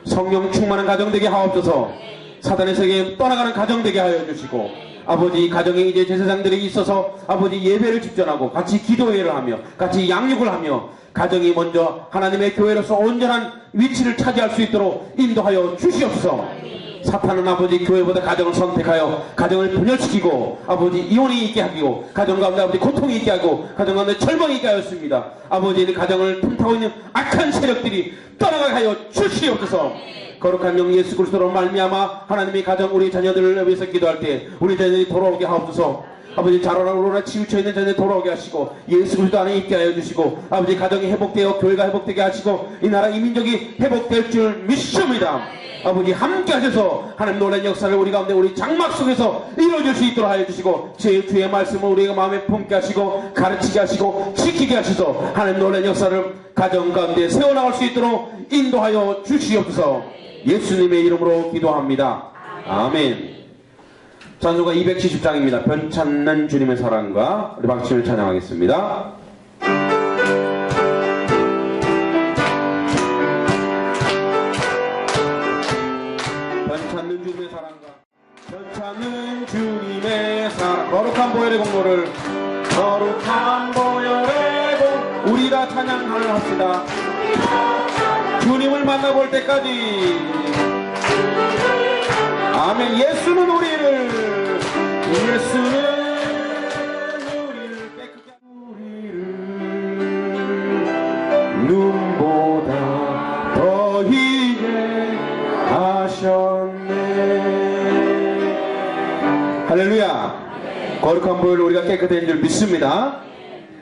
성령 충만한 가정 되게 하옵소서. 사단의 세계에 떠나가는 가정 되게 하여 주시고, 아버지, 가정에 이제 제사장들이 있어서 아버지 예배를 집전하고 같이 기도회를 하며 같이 양육을 하며 가정이 먼저 하나님의 교회로서 온전한 위치를 차지할 수 있도록 인도하여 주시옵소서. 사탄은 아버지 교회보다 가정을 선택하여 가정을 분열시키고 아버지 이혼이 있게 하고 가정 가운데 아버지 고통이 있게 하고 가정 가운데 절망이 있게 하였습니다. 아버지의 가정을 틈타고 있는 악한 세력들이 떠나가게 하여 주시옵소서. 거룩한 영 예수 그리스도로 말미암아 하나님의 가정 우리 자녀들을 위해서 기도할 때 우리 자녀들이 돌아오게 하옵소서. 아버지, 자로나 우로나 치우쳐 있는 자녀 돌아오게 하시고 예수 그리스도 안에 있게 하여 주시고 아버지, 가정이 회복되어 교회가 회복되게 하시고 이 나라 이 민족이 회복될 줄 믿습니다. 아버지, 함께 하셔서 하나님 놀라운 역사를 우리 가운데 우리 장막 속에서 이루어질 수 있도록 하여 주시고 주의 말씀을 우리가 마음에 품게 하시고 가르치게 하시고 지키게 하셔서 하나님 놀라운 역사를 가정 가운데 세워나갈 수 있도록 인도하여 주시옵소서. 예수님의 이름으로 기도합니다. 아멘. 찬송가 270장입니다. 변찮는 주님의 사랑과 우리 박수를 찬양하겠습니다. 변찮는 주님의 사랑과 변찮는 주님의 사랑, 거룩한 보혈의 공로를 거룩한 보혈의 공 우리 다 찬양을 합시다. 주님을 만나볼 때까지. 아멘. 예수는 우리를 깨끗게 눈보다 더 희게 하셨네. 할렐루야. 거룩한 보혈로 우리가 깨끗해진 줄 믿습니다.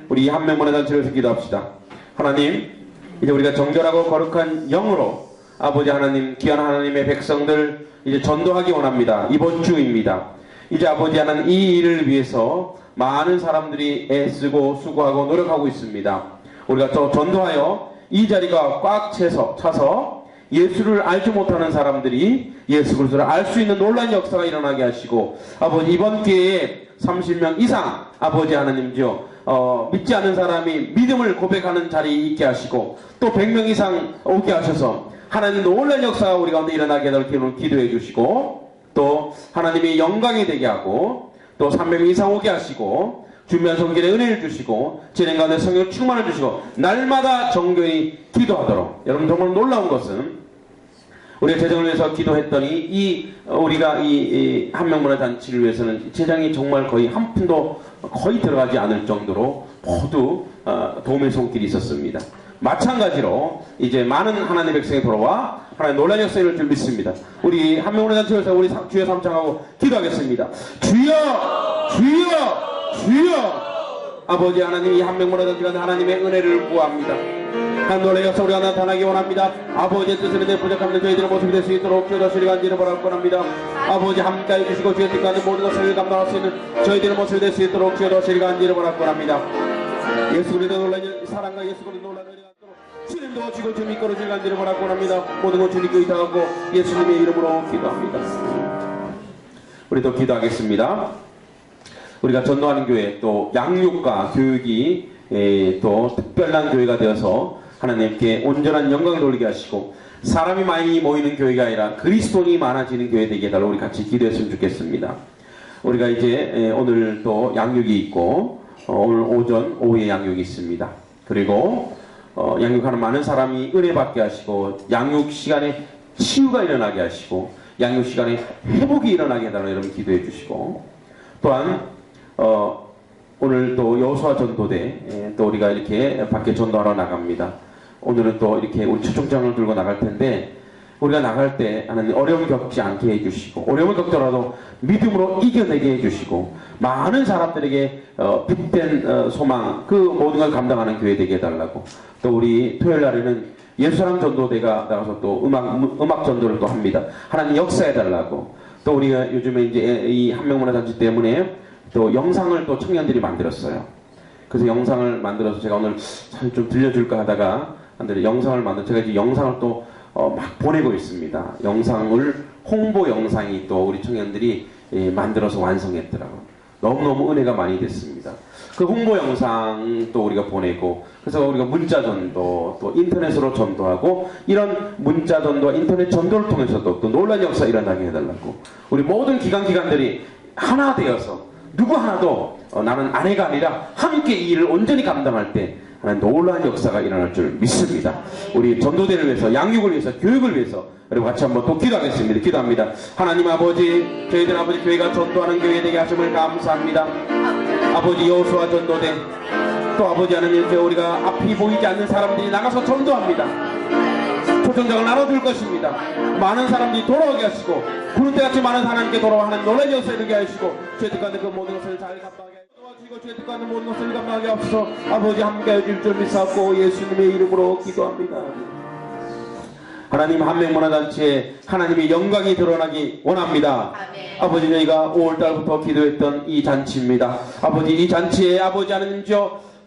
우리 한 명만의 단체를 위해서 기도합시다. 하나님, 이제 우리가 정결하고 거룩한 영으로 아버지 하나님, 귀한 하나님의 백성들 이제 전도하기 원합니다. 이번 주입니다. 이제 아버지 하나님, 이 일을 위해서 많은 사람들이 애쓰고 수고하고 노력하고 있습니다. 우리가 또 전도하여 이 자리가 꽉 차서 예수를 알지 못하는 사람들이 예수 그리스도를 알 수 있는 놀라운 역사가 일어나게 하시고, 아버지 이번 기회에 30명 이상 아버지 하나님이죠, 믿지 않는 사람이 믿음을 고백하는 자리에 있게 하시고, 또 100명 이상 오게 하셔서 하나님 놀라운 역사가 우리 가운데 일어나게 될 기회를 기도해 주시고, 또 하나님의 영광이 되게 하고, 또 300명 이상 오게 하시고, 준비한 성결의 은혜를 주시고, 진행 가운데 성령 충만을 주시고, 날마다 정교히 기도하도록. 여러분, 정말 놀라운 것은 우리가 재정을 위해서 기도했더니 우리가 이 한명문화잔치를 위해서는 재정이 정말 거의 한 푼도 거의 들어가지 않을 정도로 모두 도움의 손길이 있었습니다. 마찬가지로 이제 많은 하나님의 백성이 돌아와 하나님 놀라운 역사 이룰 줄 믿습니다. 우리 한명문화잔치에서 우리 주여 삼창하고 기도하겠습니다. 주여, 주여, 주여. 아버지 하나님, 이 한명문화잔치가 하나님의 은혜를 구합니다. 한 놀라운 역사 우리가 나타나기 원합니다. 아버지의 뜻을 내 부족함을 저희들의 모습이 될 수 있도록 기도하시리 간절히 바라고 합니다. 아버지 함께해 주시고 주의 뜻과는 모든 것을 감당할 수 있는 저희들의 모습이 될 수 있도록 기도하시리 간절히 바라고 합니다. 예수 그리스도 놀라운 사랑과 예수 그리스도 놀라운 은혜가 있도록 주님도 지고 주님 이끌어주시리 간절히 바라고 합니다. 모든 것 주님께 의탁하고 예수님의 이름으로 기도합니다. 우리도 기도하겠습니다. 우리가 전도하는 교회 또 양육과 교육이 또 특별한 교회가 되어서 하나님께 온전한 영광을 돌리게 하시고 사람이 많이 모이는 교회가 아니라 그리스도인이 많아지는 교회 되게 해달라고 우리 같이 기도했으면 좋겠습니다. 우리가 이제 오늘 또 양육이 있고 오늘 오전 오후에 양육이 있습니다. 그리고 양육하는 많은 사람이 은혜 받게 하시고 양육 시간에 치유가 일어나게 하시고 양육 시간에 회복이 일어나게 해달라고 여러분 기도해 주시고 또한 오늘 또 여호수아 전도대 또 우리가 이렇게 밖에 전도하러 나갑니다. 오늘은 또 이렇게 우리 초청장을 들고 나갈 텐데 우리가 나갈 때 하나님 어려움을 겪지 않게 해주시고 어려움을 겪더라도 믿음으로 이겨내게 해주시고 많은 사람들에게 빛된 소망 그 모든 걸 감당하는 교회 되게 해달라고 또 우리 토요일 날에는 예수사랑 전도대가 나가서 또 음악 전도를 또 합니다. 하나님 역사해달라고 또 우리가 요즘에 이제 이 한명문화잔치 때문에 또 영상을 또 청년들이 만들었어요. 그래서 영상을 만들어서 제가 오늘 좀 들려줄까 하다가 영상을 제가 이제 영상을 또 막 보내고 있습니다. 영상을 홍보 영상이 또 우리 청년들이 만들어서 완성했더라고요. 너무너무 은혜가 많이 됐습니다. 그 홍보 영상 또 우리가 보내고 그래서 우리가 문자 전도 또 인터넷으로 전도하고 이런 문자 전도와 인터넷 전도를 통해서도 또 놀라운 역사 일어나게 해달라고 우리 모든 기관들이 하나 되어서 누구 하나도 나는 아내가 아니라 함께 이 일을 온전히 감당할 때 하나님 놀라운 역사가 일어날 줄 믿습니다. 우리 전도대를 위해서 양육을 위해서 교육을 위해서 여러분 같이 한번 또 기도하겠습니다. 기도합니다. 하나님 아버지 저희들 아버지 교회가 전도하는 교회 되게 하심을 감사합니다. 아버지 여호수아 전도대 또 아버지 하나님 우리가 앞이 보이지 않는 사람들이 나가서 전도합니다. 초청장을 나눠줄 것입니다. 많은 사람들이 돌아오게 하시고 구름 때같이 많은 하나님께 돌아오는 놀라운 역사 이루게 하시고 주의 뜻과는 그 모든 것을 잘 감당하게 하시고 주의 뜻과는 모든 것을 감당하게 하옵소서. 아버지 함께 해줄 줄 믿사옵고 예수님의 이름으로 기도합니다. 하나님 한명문화잔치에 하나님의 영광이 드러나기 원합니다. 아멘. 아버지 저희가 5월달부터 기도했던 이 잔치입니다. 아버지 이 잔치에 아버지 하나님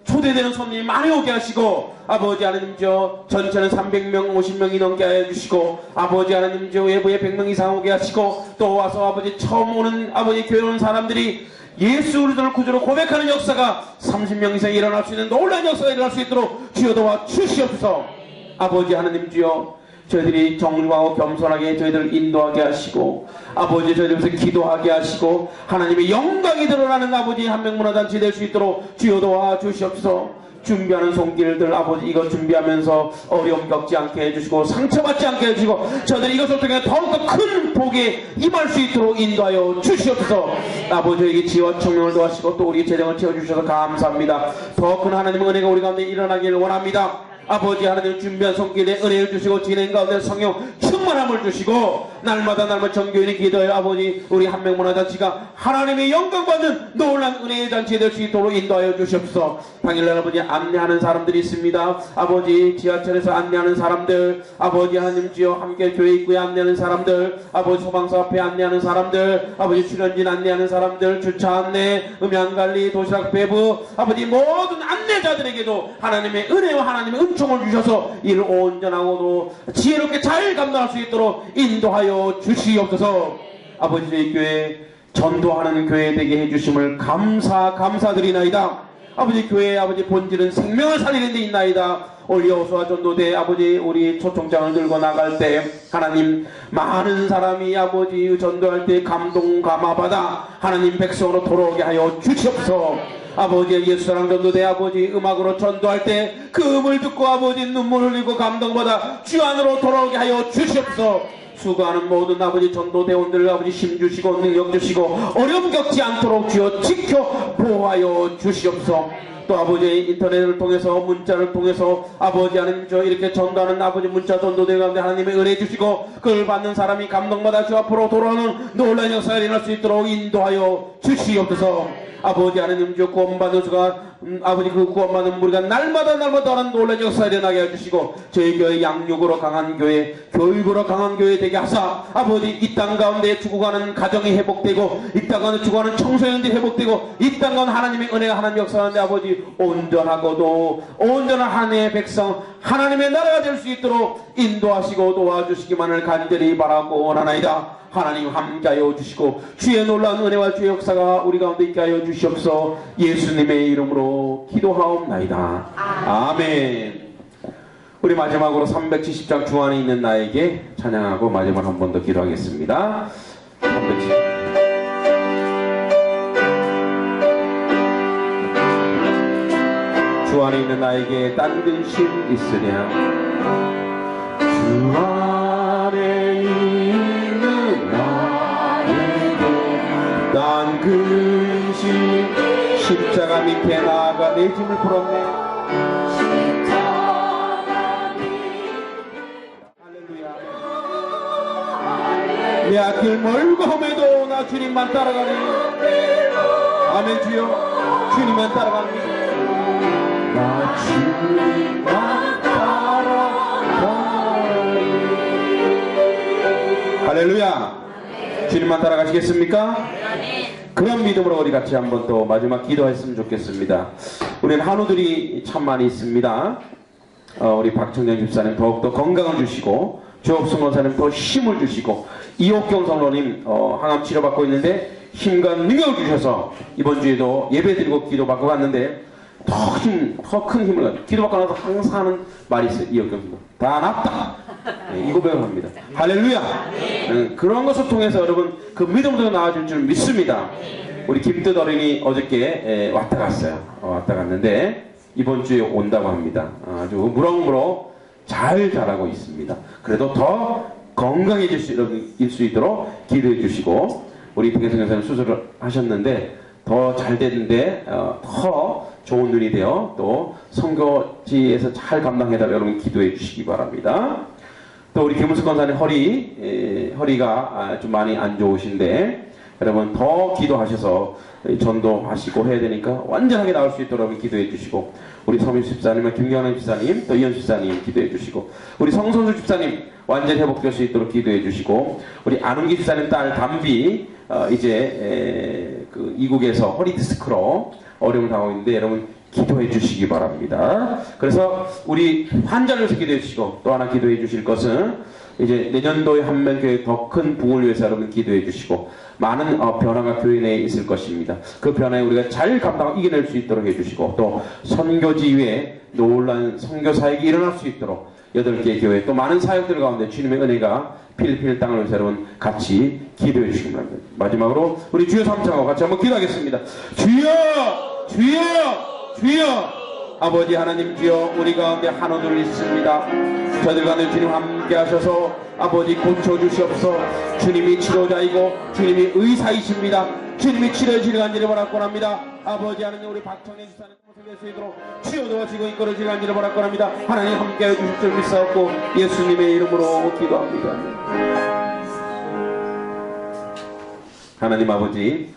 초대되는 손님이 많이 오게 하시고 아버지 하나님 전체는 300명 50명이 넘게 하여 주시고 아버지 하나님 외부에 100명 이상 오게 하시고 또 와서 아버지 처음 오는 아버지 교회 오는 사람들이 예수 그리스도를 구주로 고백하는 역사가 30명 이상 일어날 수 있는 놀라운 역사가 일어날 수 있도록 주여 도와 주시옵소서. 아버지 하나님 저희들이 정중하고 겸손하게 저희들을 인도하게 하시고 아버지 저희들에서 기도하게 하시고 하나님의 영광이 드러나는 아버지 한명문화잔치 될 수 있도록 주여 도와 주시옵소서. 준비하는 손길들 아버지 이것 준비하면서 어려움 겪지 않게 해주시고 상처받지 않게 해주시고 저희들이 이것을 통해 더욱더 큰 복에 임할 수 있도록 인도하여 주시옵소서. 아버지에게 지혜와 청명을 도와주시고 또 우리 재정을 채워주셔서 감사합니다. 더 큰 하나님의 은혜가 우리 가운데 일어나기를 원합니다. 아버지 하나님 준비한 손길에 은혜를 주시고 진행 가운데 성령 충만함을 주시고 날마다 전교인의 기도에 아버지 우리 한명문화잔치가 하나님의 영광 받는 놀란 은혜의 잔치 될 수 있도록 인도하여 주시옵소서. 당일날 아버지 안내하는 사람들이 있습니다. 아버지 지하철에서 안내하는 사람들 아버지 하나님 함께 교회 입구에 안내하는 사람들 아버지 소방서 앞에 안내하는 사람들 아버지 출연진 안내하는 사람들 주차 안내 음향관리 도시락 배부 아버지 모든 안내자들에게도 하나님의 은혜와 하나님의 은총을 주셔서 이를 온전하고도 지혜롭게 잘 감당할 수 있도록 인도하여 주시옵소서. 아버지 저희 교회 전도하는 교회 되게 해주심을 감사드리나이다. 아버지 교회의 아버지 본질은 생명을 살리는 데 있나이다. 올 여호수아 전도대 아버지 우리 초청장을 들고 나갈 때 하나님 많은 사람이 아버지 전도할 때 감동 감화받아 하나님 백성으로 돌아오게 하여 주시옵소서. 아버지의 옛사랑 전도대 아버지 음악으로 전도할 때 그 음을 듣고 아버지 눈물 흘리고 감동받아 주 안으로 돌아오게 하여 주시옵소서. 수고하는 모든 아버지 전도대원들 아버지 힘주시고 능력 주시고 어려움 겪지 않도록 주여 지켜 보호하여 주시옵소서. 또 아버지 인터넷을 통해서 문자를 통해서 아버지 하나님 저 이렇게 전도하는 아버지 문자 전도대 가운데 하나님의 은혜 주시고 그걸 받는 사람이 감동받아 주 앞으로 돌아오는 놀라운 역사가 일어날 수 있도록 인도하여 주시옵소서. 아버지 하나님 주 구원받는 수가 아버지 그 구원받는 우리가 날마다 하는 놀라운 역사가 일어나게 해주시고 저희 교회 양육으로 강한 교회 교육으로 강한 교회 되게 하사 아버지 이 땅 가운데 죽어가는 가정이 회복되고 이 땅 가운데 죽어가는 청소년들이 회복되고 이 땅 가운데 하나님의 은혜가 하나님 역사하는데 아버지 온전하고도 온전한 하나님의 백성 하나님의 나라가 될 수 있도록 인도하시고 도와주시기만을 간절히 바라고 원하나이다. 하나님 함께하여 주시고 주의 놀라운 은혜와 주의 역사가 우리 가운데 있게 하여 주시옵소서. 예수님의 이름으로 기도하옵나이다. 아멘. 우리 마지막으로 370장 주 안에 있는 나에게 찬양하고 마지막 한 번 더 기도하겠습니다. 370. 주 안에 있는 나에게 딴 근심 있으랴. 주 안에 있는 나에게 딴 근심 십자가 밑에 나아가 내 짐을 풀었네. 할렐루야. 내 앞길 멀고 험해도 나 주님만 따라가네. 아멘. 주여 주님만 따라갑니다. 나 주님만 따라가네. 할렐루야. 주님만 따라가시겠습니까? 그런 믿음으로 우리 같이 한번 또 마지막 기도했으면 좋겠습니다. 우리는 한우들이 참 많이 있습니다. 우리 박청년 집사님 더욱더 건강을 주시고 조옥순 권사님 더 힘을 주시고 이옥경 성로님 항암 치료받고 있는데 힘과 능력을 주셔서 이번 주에도 예배드리고 기도받고 갔는데 더 큰 힘을 가지고 기도받고 나서 항상 하는 말이 있어요. 이옥경 성로 다 낫다. 네, 이 고백을 합니다. 할렐루야. 그런 것을 통해서 여러분 그 믿음으로 나아질 줄 믿습니다. 우리 김뜻 어린이 어저께 왔다 갔어요. 왔다 갔는데 이번 주에 온다고 합니다. 아주 무럭무럭 잘 자라고 있습니다. 그래도 더 건강해질 수 있도록 기도해 주시고 우리 백혜성 교사님 수술을 하셨는데 더 잘 됐는데 더 좋은 눈이 되어 또 선교지에서 잘 감당해달라고 여러분 기도해 주시기 바랍니다. 또 우리 김은숙 권사님 허리가 좀 많이 안 좋으신데 여러분 더 기도하셔서 전도하시고 해야 되니까 완전하게 나올 수 있도록 기도해 주시고 우리 서민 집사님, 김경환 집사님, 또 이현 집사님 기도해 주시고 우리 성선수 집사님 완전히 회복될 수 있도록 기도해 주시고 우리 안은기 집사님 딸 담비 이제 그 이국에서 허리 디스크로 어려움을 당하고 있는데 여러분 기도해 주시기 바랍니다. 그래서 우리 환자를 위해서 기도해 주시고 또 하나 기도해 주실 것은 이제 내년도에 한면교회 더 큰 부흥을 위해서 여러분 기도해 주시고 많은 변화가 교회 내에 있을 것입니다. 그 변화에 우리가 잘 감당하고 이겨낼 수 있도록 해주시고 또 선교지 위에 놀라운 선교 사역이 일어날 수 있도록 8개 교회 또 많은 사역들 가운데 주님의 은혜가 필리핀 땅을 위해서 여러분 같이 기도해 주시기 바랍니다. 마지막으로 우리 주여 삼창하고 같이 한번 기도하겠습니다. 주여 주여 주여 아버지 하나님 주여 우리 가운데 한우들 있습니다. 저들 가운데 주님 함께 하셔서 아버지 고쳐주시옵소서. 주님이 치료자이고 주님이 의사이십니다. 주님이 치료해 주시기 간절히 바라옵니다. 아버지 하나님 우리 박청년 집사님 모습될 수 있도록 치유 도와주시고 이끌어 주시기 간절히 바라옵니다. 하나님 함께해 주실 줄 믿사옵고 예수님의 이름으로 기도합니다. 하나님 아버지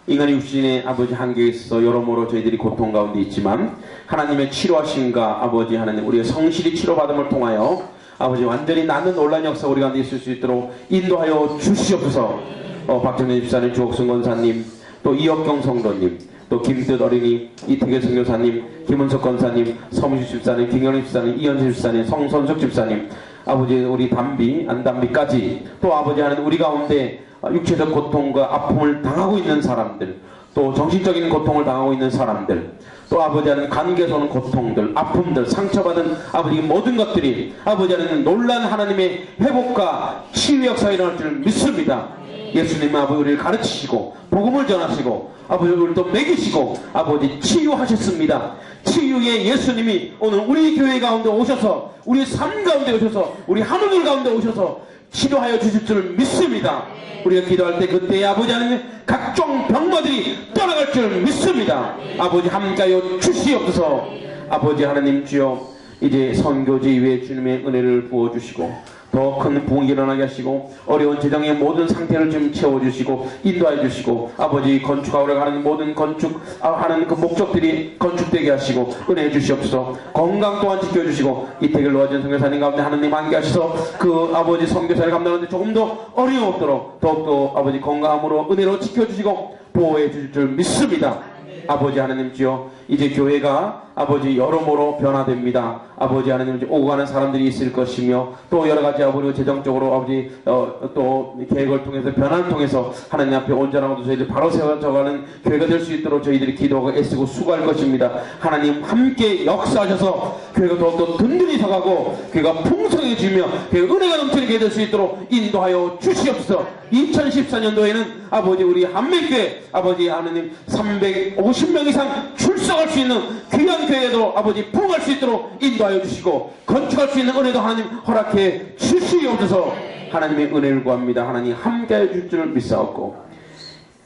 인간의 육신의 아버지 한계에 있어서 여러모로 저희들이 고통 가운데 있지만 하나님의 치료하심과 아버지 하나님 우리의 성실히 치료받음을 통하여 아버지 완전히 낫는 놀라운 역사 우리 가운데 있을 수 있도록 인도하여 주시옵소서. 박정현 집사님, 주옥순 권사님, 또 이혁경 성도님, 또 김뜻 어린이, 이태계 선교사님, 김은석 권사님, 서문식 집사님, 김경림 집사님, 이현실 집사님, 성선석 집사님, 아버지 우리 담비, 안담비까지 또 아버지 하나님 우리 가운데 육체적 고통과 아픔을 당하고 있는 사람들 또 정신적인 고통을 당하고 있는 사람들 또 아버지 하나님 관계에서 오는 고통들 아픔들 상처받은 아버지 모든 것들이 아버지 하나님 놀란 하나님의 회복과 치유 역사가 일어날 줄 믿습니다. 예수님 아버지 우리를 가르치시고 복음을 전하시고 아버지 우리를 또 먹이시고 아버지 치유하셨습니다. 치유의 예수님이 오늘 우리 교회 가운데 오셔서 우리 삶 가운데 오셔서 우리 하늘들 가운데 오셔서 치료하여 주실 줄 믿습니다. 우리가 기도할 때 그때 아버지 하나님 각종 병마들이 떠나갈 줄 믿습니다. 아버지 함께하여 주시옵소서. 아버지 하나님 주여 이제 선교지 위에 주님의 은혜를 부어주시고 더 큰 부흥이 일어나게 하시고 어려운 재정의 모든 상태를 좀 채워주시고 인도해 주시고 아버지 건축하러 가는 모든 건축하는 그 목적들이 건축되게 하시고 은혜해 주시옵소서. 건강 또한 지켜주시고 이태길 노아진 선교사님 가운데 하나님 함께 하셔서 그 아버지 선교사를 감당하는데 조금 더 어려움 없도록 더욱더 아버지 건강함으로 은혜로 지켜주시고 보호해 주실 줄 믿습니다. 아버지 하나님 주여 이제 교회가 아버지 여러모로 변화됩니다. 아버지 하나님 이제 오고 가는 사람들이 있을 것이며 또 여러가지 아버지 재정적으로 아버지 또 계획을 통해서 변화를 통해서 하나님 앞에 온전하고도 저희들 바로 세워져가는 교회가 될 수 있도록 저희들이 기도하고 애쓰고 수고할 것입니다. 하나님 함께 역사하셔서 교회가 더욱더 든든히 서가고 교회가 풍성해지며 교회가 은혜가 넘치게 될 수 있도록 인도하여 주시옵소서. 2014년도에는 아버지 우리 한매교회 아버지 하나님 350명 이상 출석할 수 있는 귀한 교회도 아버지 부흥할 수 있도록 인도하여 주시고 건축할 수 있는 은혜도 하나님 허락해 주시옵소서. 하나님의 은혜를 구합니다. 하나님 함께해 줄 줄 믿사옵고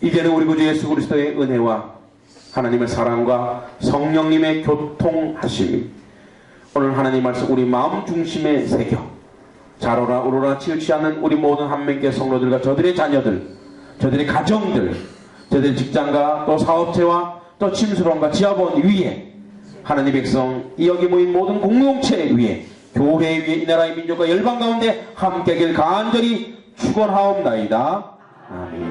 이제는 우리 구주 예수 그리스도의 은혜와 하나님의 사랑과 성령님의 교통하심이 오늘 하나님 말씀 우리 마음 중심에 새겨 자로나 우로나 치우치 않는 우리 모든 한명계 성도들과 저들의 자녀들 저들의 가정들 저들의 직장과 또 사업체와 또 침수론과 지하본 위에 하나님 백성 이 여기 모인 모든 공동체 위에 교회 위에 이 나라의 민족과 열방 가운데 함께하길 간절히 축원하옵나이다. 아멘.